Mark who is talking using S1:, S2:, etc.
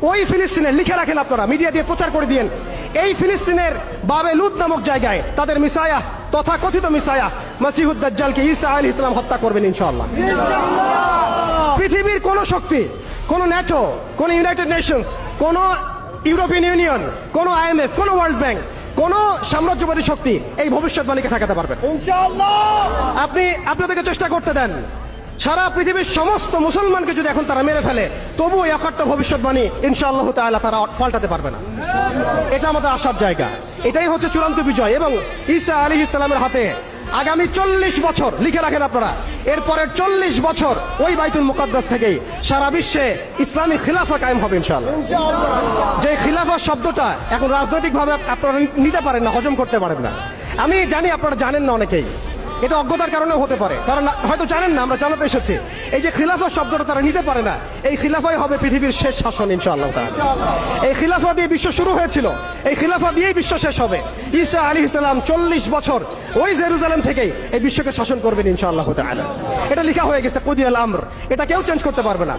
S1: ওই ফিলিস্তিনে লিখে রাখেন, আপনারা মিডিয়া দিয়ে প্রচার করে দিয়েন, এই ফিলিস্তিনের বাবে লুদ নামক জায়গায় তাদের মিসায়া, তথাকথিত মিসায়া মাসিহুদ দাজ্জালকে ঈসা আলাইহিস সালাম হত্যা করবেন ইনশাআল্লাহ। পৃথিবীর কোন শক্তি, কোন ন্যাটো, কোন ইউনাইটেড নেশনস, কোন ইউরোপিয়ান ইউনিয়ন, কোন IMF, কোন ওয়ার্ল্ড ব্যাংক, কোন সাম্রাজ্যবাদী শক্তি এই ভবিষ্যৎবাণীকে ঠেকাতে পারবে ইনশাআল্লাহ। আপনি আপনাদেরকে চেষ্টা করতে দেন, সারা পৃথিবীর সমস্ত মুসলমানকে যদি এখন তারা মেরে ফেলে, তবু এই অকাট্য ভবিষ্যৎবাণী ইনশাআল্লাহ তাআলা তারা পাল্টাতে পারবে না। এটা আমাদের আশার জায়গা, এটাই হচ্ছে চূড়ান্ত বিজয়। এবং ঈসা আলাইহিস সালামের হাতে আগামী 40 বছর লিখে রাখেন আপনারা, এরপরের 40 বছর ওই বাইতুল মুকাদ্দাস থেকেই সারা বিশ্বে ইসলামী খিলাফা কায়েম হবে ইনশাআল্লাহ। যে খিলাফা শব্দটা এখন রাজনৈতিকভাবে আপনারা নিতে পারেন না, হজম করতে পারেন না। আমি জানি আপনারা জানেন না, অনেকেই এটা অজ্ঞতার কারণেও হতে পারে, তারা হয়তো জানেন না, আমরা জানাতে এসেছি। এই যে খিলাফা শব্দটা তারা নিতে পারে না, এই খিলাফাই হবে পৃথিবীর শেষ শাসন ইনশাআল্লাহ তাআলা। এই খিলাফা দিয়ে বিশ্ব শুরু হয়েছিল, এই খিলাফা দিয়েই বিশ্ব শেষ হবে। ঈসা আলাইহিস সালাম 40 বছর ওই জেরুজালেম থেকেই এই বিশ্বকে শাসন করবেন ইনশাআল্লাহ তাআলা। এটা লেখা হয়ে গেছে কুদিয়াল আমর, এটা কেউ চেঞ্জ করতে পারবে না।